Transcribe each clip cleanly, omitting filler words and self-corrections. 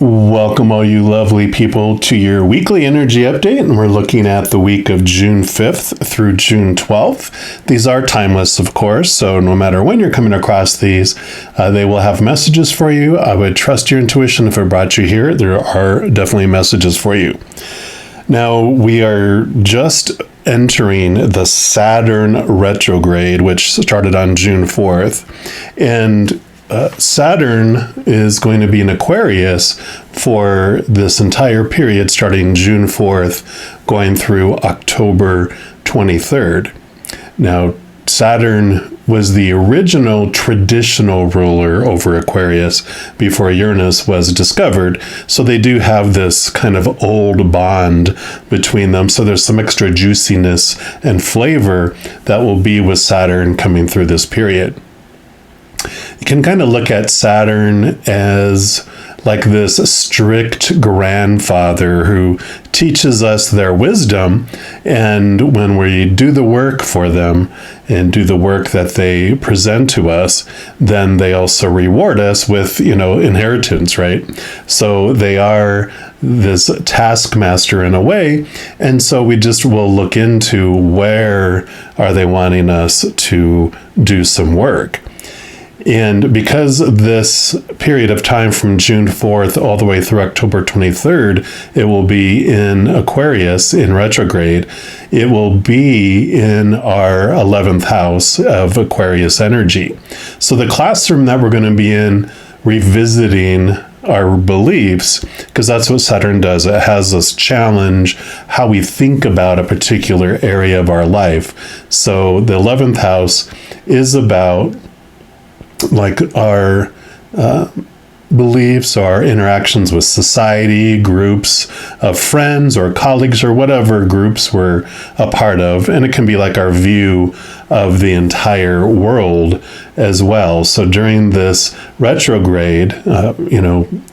Welcome, all you lovely people, to your weekly energy update, and we're looking at the week of June 5th through June 12th. These are timeless, of course, so no matter when you're coming across these, they will have messages for you. I would trust your intuition if it brought you here. There are definitely messages for you. Now, we are just entering the Saturn retrograde, which started on June 4th, and Saturn is going to be in Aquarius for this entire period starting June 4th going through October 23rd. Now, Saturn was the original traditional ruler over Aquarius before Uranus was discovered, so they do have this kind of old bond between them. So there's some extra juiciness and flavor that will be with Saturn coming through this period. You can kind of look at Saturn as like this strict grandfather who teaches us their wisdom, and when we do the work for them and do the work that they present to us, then they also reward us with, inheritance, right? So they are this taskmaster in a way, and so we just will look into where are they wanting us to do some work. And because this period of time from June 4th all the way through October 23rd, it will be in Aquarius in retrograde. It will be in our 11th house of Aquarius energy. So the classroom that we're going to be in, revisiting our beliefs, because that's what Saturn does. It has us challenge how we think about a particular area of our life. So the 11th house is about like our beliefs, our interactions with society, groups of friends or colleagues or whatever groups we're a part of. And it can be like our view of the entire world as well. So during this retrograde,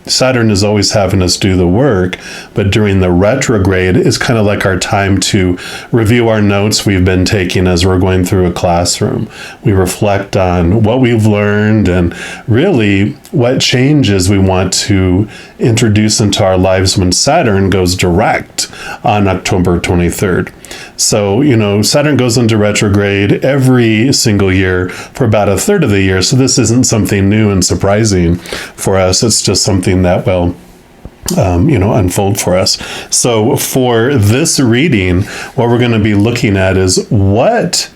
Saturn is always having us do the work, but during the retrograde is kind of like our time to review our notes we've been taking as we're going through a classroom. We reflect on what we've learned and really what changes we want to introduce into our lives when Saturn goes direct on October 23rd. So, Saturn goes into retrograde every single year for about a third of the year. So this isn't something new and surprising for us. It's just something that will unfold for us. So for this reading, what we're going to be looking at is what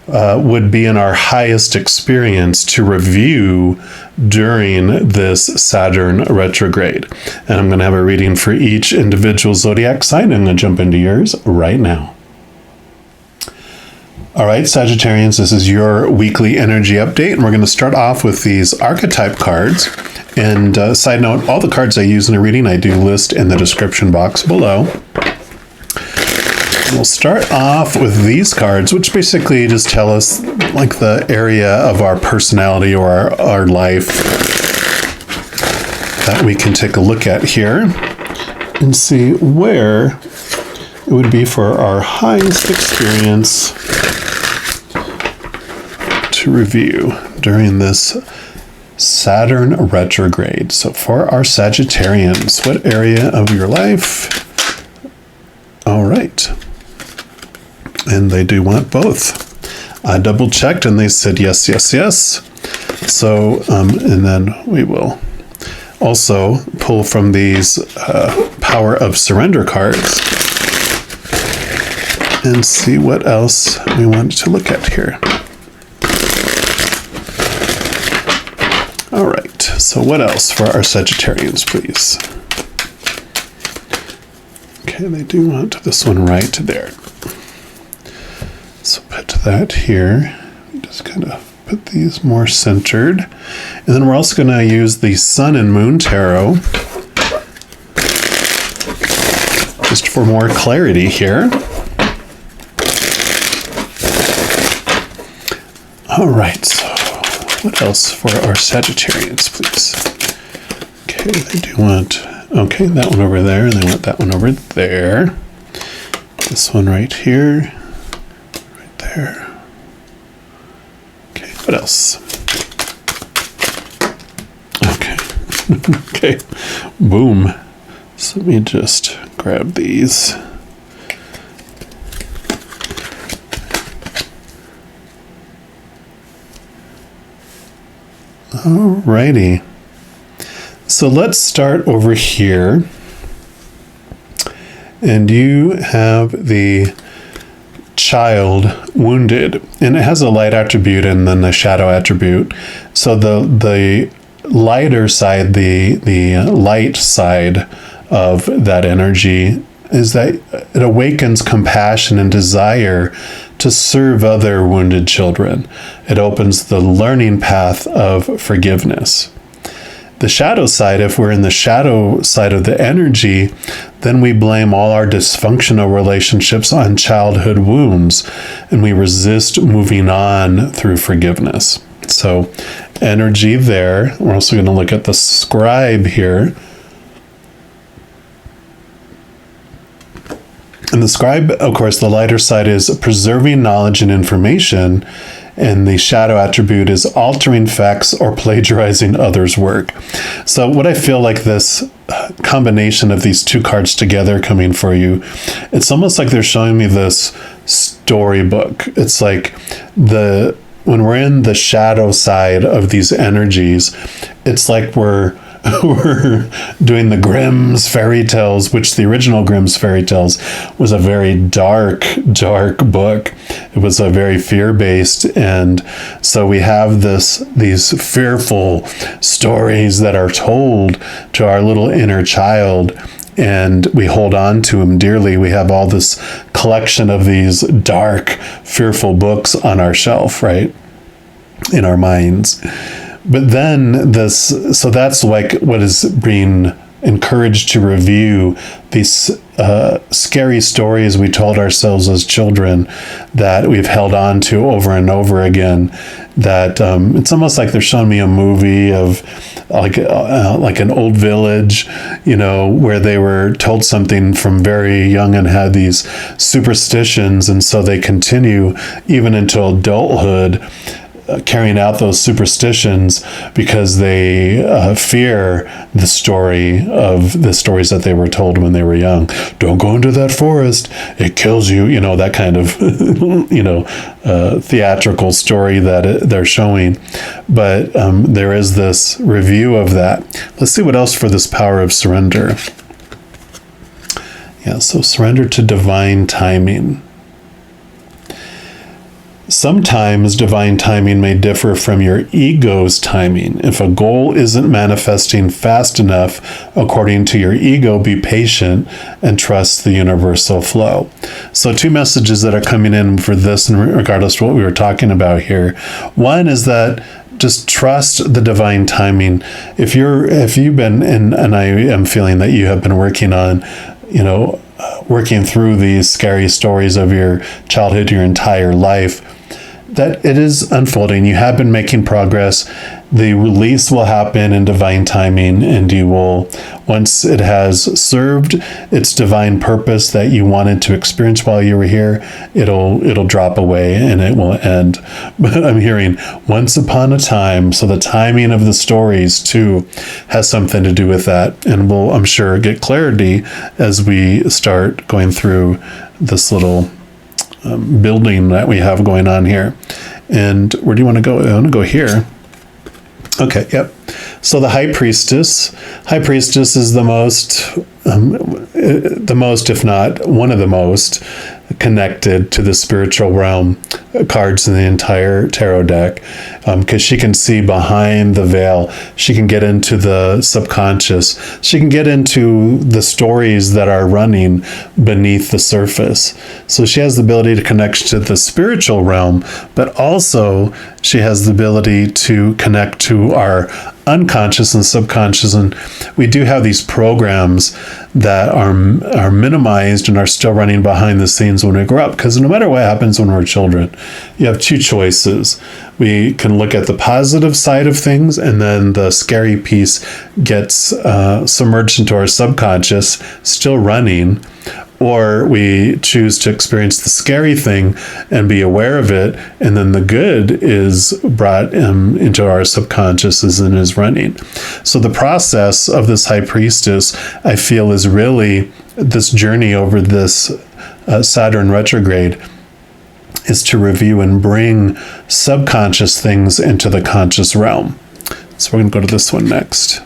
would be in our highest experience to review during this Saturn retrograde. And I'm going to have a reading for each individual zodiac sign. I'm going to jump into yours right now. All right, Sagittarians, this is your weekly energy update, and we're going to start off with these archetype cards. And side note, all the cards I use in a reading, I do list in the description box below. We'll start off with these cards, which basically just tell us like the area of our personality or our life that we can take a look at here and see where it would be for our highest experience to review during this Saturn retrograde. So for our Sagittarians, what area of your life? All right. And they do want both. I double checked and they said yes, yes, yes. So, and then we will also pull from these Power of Surrender cards and see what else we want to look at here. All right, so what else for our Sagittarians, please? Okay, they do want this one right there. So put that here. Just kind of put these more centered. And then we're also going to use the Sun and Moon Tarot just for more clarity here. All right, so what else for our Sagittarians, please? Okay, they do want, that one over there, and they want that one over there. This one right here, right there. Okay, what else? Okay. Okay, boom. So let me just grab these. Alrighty. So let's start over here. And you have the child wounded, and it has a light attribute and then the shadow attribute. So the lighter side, the light side of that energy is that it awakens compassion and desire to serve other wounded children. It opens the learning path of forgiveness. The shadow side, if we're in the shadow side of the energy, then we blame all our dysfunctional relationships on childhood wounds, and we resist moving on through forgiveness. So, energy there. We're also going to look at the scribe here. And the scribe, of course, the lighter side is preserving knowledge and information, and the shadow attribute is altering facts or plagiarizing others' work. So what I feel like this combination of these two cards together coming for you, it's almost like they're showing me this storybook. It's like when we're in the shadow side of these energies, it's like we're doing the Grimm's fairy tales, which the original Grimm's fairy tales was a very dark book. It was a very fear-based, and so we have these fearful stories that are told to our little inner child, and we hold on to them dearly. We have all this collection of these dark, fearful books on our shelf, right? In our minds. But then so that's like what is being encouraged to review, these scary stories we told ourselves as children that we've held on to over and over again. That it's almost like they're showing me a movie of like an old village, where they were told something from very young and had these superstitions, and so they continue even into adulthood, carrying out those superstitions because they fear the stories that they were told when they were young. Don't go into that forest, it kills you, that kind of theatrical story that they're showing. But there is this review of that. Let's see what else for this power of surrender. Yeah, so surrender to divine timing. Sometimes divine timing may differ from your ego's timing. If a goal isn't manifesting fast enough, according to your ego, be patient and trust the universal flow. So 2 messages that are coming in for this, and regardless of what we were talking about here. One is that just trust the divine timing. If you've been, and I am feeling that you have been working on, working through these scary stories of your childhood, your entire life, that it is unfolding. You have been making progress. The release will happen in divine timing, and you will, once it has served its divine purpose that you wanted to experience while you were here, it'll drop away and it will end. But I'm hearing once upon a time, so the timing of the stories too has something to do with that, and we'll, I'm sure, get clarity as we start going through this little building that we have going on here. And where do you want to go? I want to go here. Okay, yep. So the High Priestess. High Priestess is the most, if not one of the most, connected to the spiritual realm cards in the entire tarot deck, because she can see behind the veil. She can get into the subconscious. She can get into the stories that are running beneath the surface. So she has the ability to connect to the spiritual realm, but also she has the ability to connect to our unconscious and subconscious. And we do have these programs that are minimized and are still running behind the scenes when we grow up, because no matter what happens when we're children, you have 2 choices. We can look at the positive side of things, and then the scary piece gets submerged into our subconscious, still running. or we choose to experience the scary thing and be aware of it, and then the good is brought into our subconscious and is running. So the process of this high priestess, I feel, is really this journey over this Saturn retrograde, is to review and bring subconscious things into the conscious realm. So we're going to go to this one next.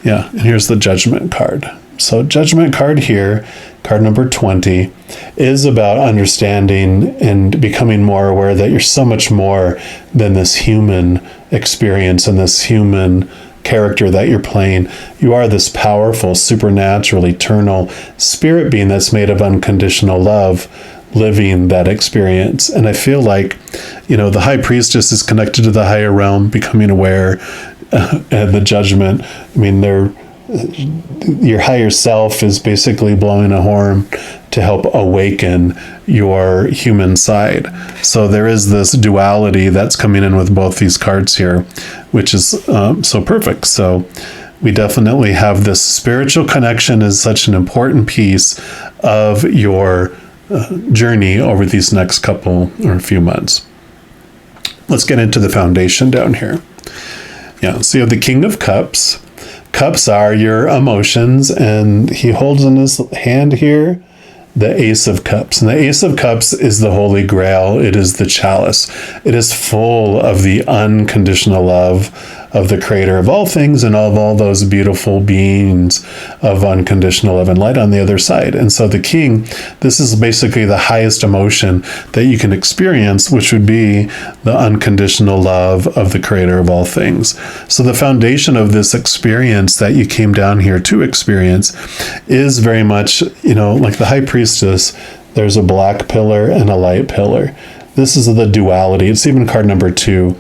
Yeah, and here's the Judgment card. So Judgment card here, card number 20, is about understanding and becoming more aware that you're so much more than this human experience and this human character that you're playing. You are this powerful, supernatural, eternal spirit being that's made of unconditional love, living that experience. And I feel like, the high priestess is connected to the higher realm, becoming aware, and the Judgment, your higher self is basically blowing a horn to help awaken your human side. So there is this duality that's coming in with both these cards here, which is so perfect. So we definitely have this spiritual connection is such an important piece of your journey over these next couple or few months. Let's get into the foundation down here. Yeah, so you have the King of Cups. Cups are your emotions, and he holds in his hand here the Ace of Cups. And the Ace of Cups is the Holy Grail. It is the chalice. It is full of the unconditional love of the Creator of all things and of all those beautiful beings of unconditional love and light on the other side. And so the King, this is basically the highest emotion that you can experience, which would be the unconditional love of the Creator of all things. So the foundation of this experience that you came down here to experience is very much, like the High Priestess, there's a black pillar and a light pillar. This is the duality. It's even card number 2.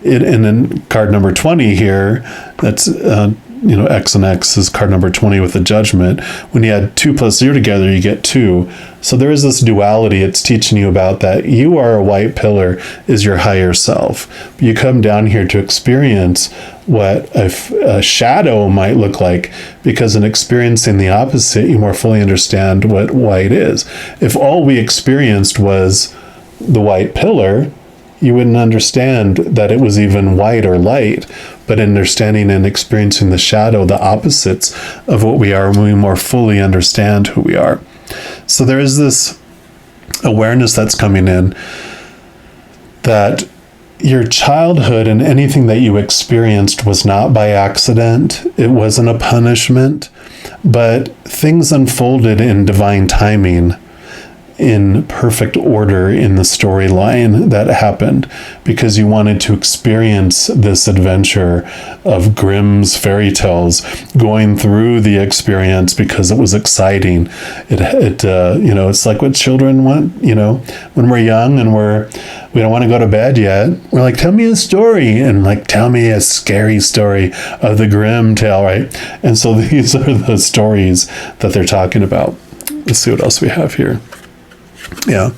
And then card number 20 here, that's, X and X is card number 20 with the Judgment. When you add 2 plus 0 together, you get 2. So there is this duality. It's teaching you about that. You are a white pillar, is your higher self. You come down here to experience what a shadow might look like, because in experiencing the opposite, you more fully understand what white is. If all we experienced was the white pillar, you wouldn't understand that it was even white or light. But understanding and experiencing the shadow, the opposites of what we are, when we more fully understand who we are. So there is this awareness that's coming in that your childhood and anything that you experienced was not by accident. It wasn't a punishment, but things unfolded in divine timing, in perfect order in the storyline that happened, because you wanted to experience this adventure of Grimm's fairy tales, going through the experience because it was exciting. It's like what children want, when we're young and we don't want to go to bed yet. We're like, tell me a story, and like, tell me a scary story of the Grimm tale, right? And so these are the stories that they're talking about. Let's see what else we have here. Yeah.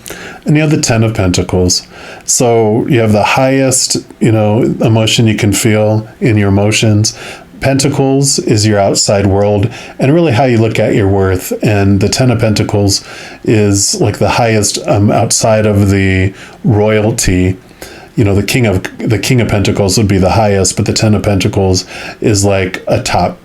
And you have the 10 of Pentacles. So you have the highest, emotion you can feel in your emotions. Pentacles is your outside world and really how you look at your worth. And the 10 of Pentacles is like the highest outside of the royalty. The King of Pentacles would be the highest, but the 10 of Pentacles is like a top,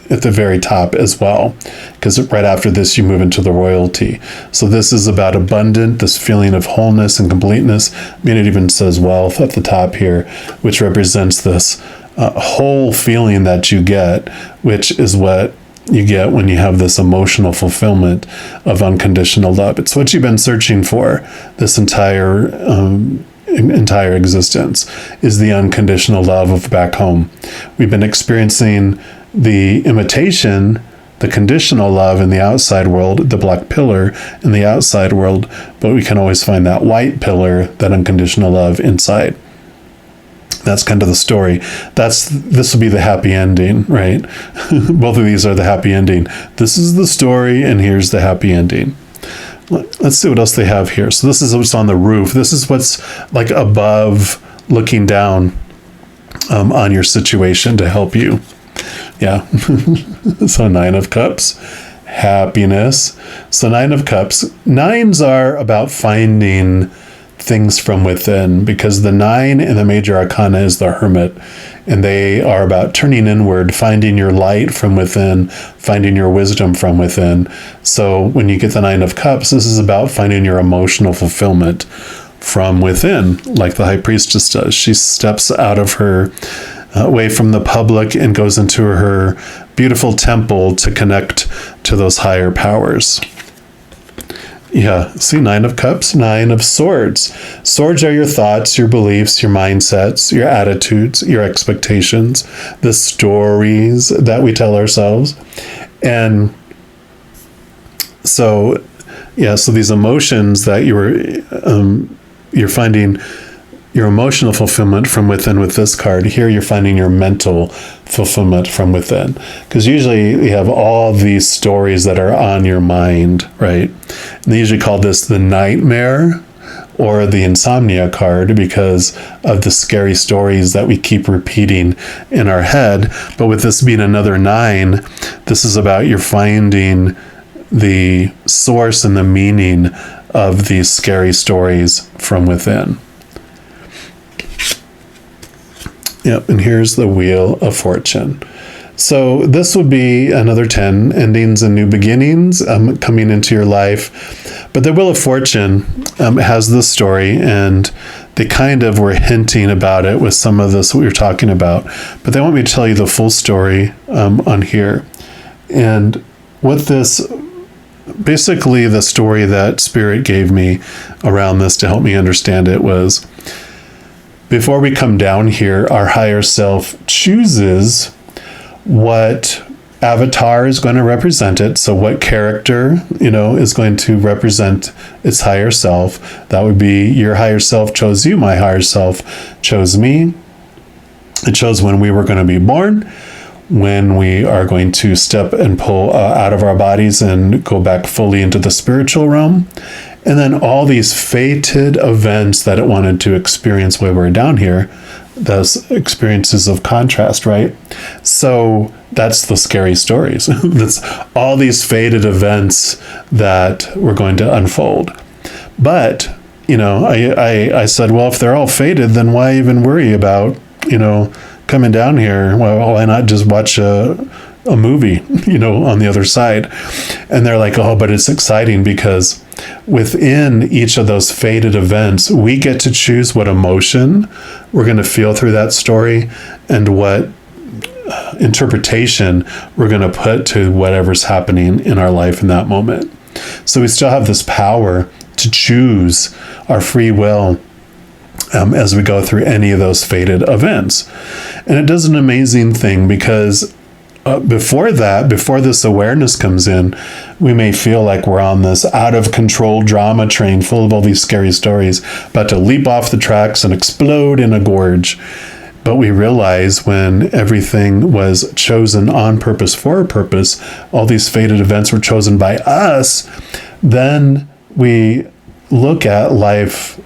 at the very top as well, because right after this you move into the royalty. So this is about abundant, this feeling of wholeness and completeness. It even says wealth at the top here, which represents this whole feeling that you get, which is what you get when you have this emotional fulfillment of unconditional love. It's what you've been searching for this entire existence, is the unconditional love of back home. We've been experiencing the imitation, the conditional love in the outside world, the black pillar in the outside world, but we can always find that white pillar, that unconditional love inside. That's kind of the story. This will be the happy ending, right? Both of these are the happy ending. This is the story, and here's the happy ending. Let's see what else they have here. So this is what's on the roof. This is what's like above, looking down on your situation to help you. Yeah. So 9 of Cups. happiness. So 9 of Cups. 9s are about finding things from within, because the 9 in the major arcana is the Hermit, and they are about turning inward, finding your light from within, finding your wisdom from within. So when you get the 9 of Cups, this is about finding your emotional fulfillment from within, like the High Priestess does. She steps out of her away from the public and goes into her beautiful temple to connect to those higher powers. Yeah, see, 9 of Cups, 9 of Swords. Swords are your thoughts, your beliefs, your mindsets, your attitudes, your expectations, the stories that we tell ourselves. And so, yeah, so these emotions that you're finding your emotional fulfillment from within with this card. Here you're finding your mental fulfillment from within. Because usually you have all these stories that are on your mind, right? And they usually call this the nightmare or the insomnia card because of the scary stories that we keep repeating in our head. But with this being another 9, this is about you're finding the source and the meaning of these scary stories from within. Yep, and here's the Wheel of Fortune. So this would be another 10 endings and new beginnings coming into your life. But the Wheel of Fortune has this story, and they kind of were hinting about it with some of this we were talking about. But they want me to tell you the full story on here. And what this, basically the story that Spirit gave me around this to help me understand it was, before we come down here, our higher self chooses what avatar is going to represent it. So what character, is going to represent its higher self. That would be your higher self chose you, my higher self chose me. It chose when we were going to be born, when we are going to step and pull out of our bodies and go back fully into the spiritual realm. And then all these fated events that it wanted to experience while we were down here, those experiences of contrast, right? So that's the scary stories. That's all these fated events that were going to unfold. But, I said, well, if they're all fated, then why even worry about, coming down here? Well, why not just watch a movie, on the other side? And they're like, oh, but it's exciting because within each of those fated events, we get to choose what emotion we're going to feel through that story and what interpretation we're going to put to whatever's happening in our life in that moment. So we still have this power to choose our free will as we go through any of those fated events. And it does an amazing thing because before this awareness comes in, we may feel like we're on this out of control drama train full of all these scary stories, about to leap off the tracks and explode in a gorge. But we realize when everything was chosen on purpose for a purpose, all these fated events were chosen by us, then we look at life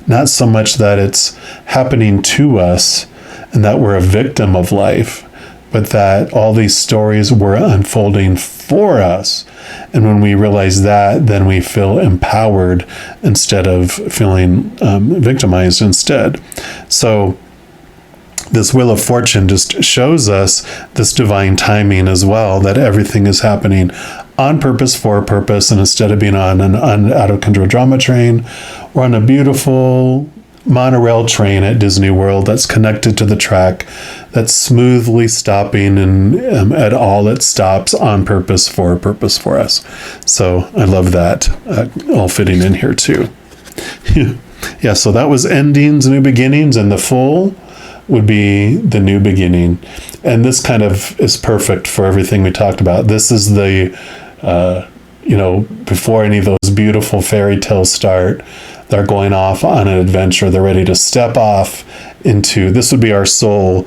not so much that it's happening to us and that we're a victim of life, but that all these stories were unfolding for us. And when we realize that, then we feel empowered instead of feeling victimized instead. So this Wheel of Fortune just shows us this divine timing as well, that everything is happening on purpose for a purpose, and instead of being on an out of control drama train, we're on a beautiful monorail train at Disney World that's connected to the track, that's smoothly stopping and at all it stops on purpose for a purpose for us. So I love that all fitting in here too. Yeah, so that was endings, new beginnings, and the full would be the new beginning. And this kind of is perfect for everything we talked about. This is the, before any of those beautiful fairy tales start, they're going off on an adventure. They're ready to step off into, this would be our soul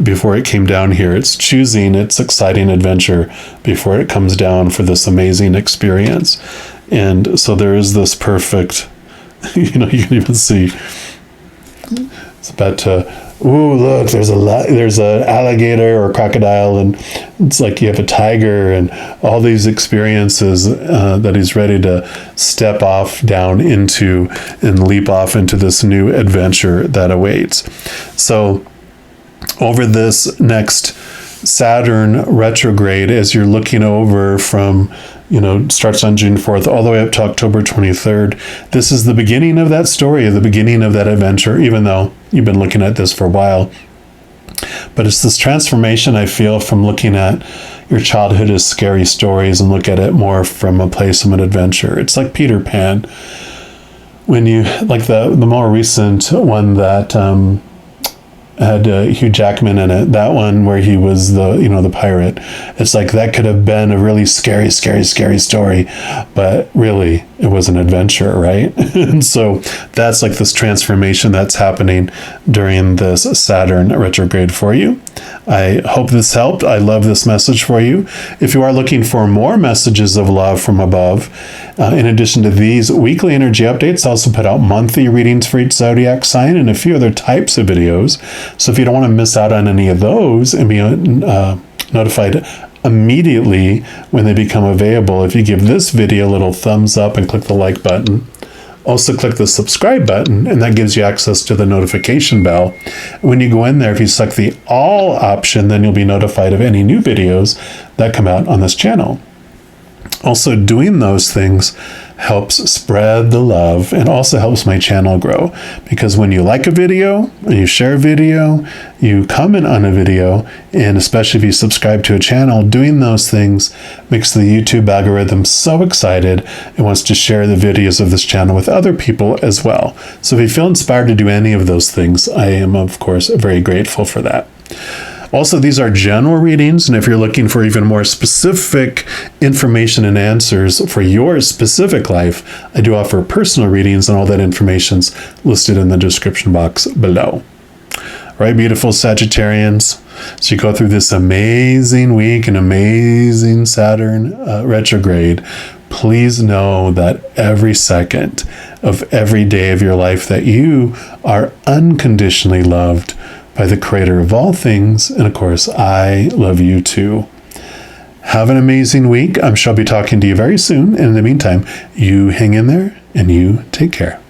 before it came down here. It's choosing its exciting adventure before it comes down for this amazing experience. And so there is this perfect, you can even see It's about to, ooh, look, there's an alligator or crocodile, and it's like you have a tiger and all these experiences that he's ready to step off down into and leap off into this new adventure that awaits. So over this next Saturn retrograde, as you're looking over from, starts on June 4th all the way up to October 23rd. This is the beginning of that story, the beginning of that adventure, even though you've been looking at this for a while. But it's this transformation I feel from looking at your childhood as scary stories and look at it more from a place of an adventure. It's like Peter Pan. When you, like the more recent one that had Hugh Jackman in it, that one where he was the pirate. It's like that could have been a really scary story, but really it was an adventure, right? And so that's like this transformation that's happening during this Saturn retrograde for you. I hope this helped. I love this message for you. If you are looking for more messages of love from above, in addition to these weekly energy updates, I also put out monthly readings for each zodiac sign and a few other types of videos. So if you don't want to miss out on any of those and be notified immediately when they become available, if you give this video a little thumbs up and click the like button, also click the subscribe button, and that gives you access to the notification bell. When you go in there, if you select the all option, then you'll be notified of any new videos that come out on this channel. Also, doing those things helps spread the love and also helps my channel grow, because when you like a video and you share a video, you comment on a video, and especially if you subscribe to a channel, doing those things makes the YouTube algorithm so excited it wants to share the videos of this channel with other people as well. So if you feel inspired to do any of those things, I am, of course, very grateful for that. Also, these are general readings, and if you're looking for even more specific information and answers for your specific life, I do offer personal readings, and all that information's listed in the description box below. All right, beautiful Sagittarians. So you go through this amazing week, an amazing Saturn retrograde. Please know that every second of every day of your life that you are unconditionally loved by the creator of all things. And of course, I love you too. Have an amazing week. I'm sure I'll be talking to you very soon. And in the meantime, you hang in there and you take care.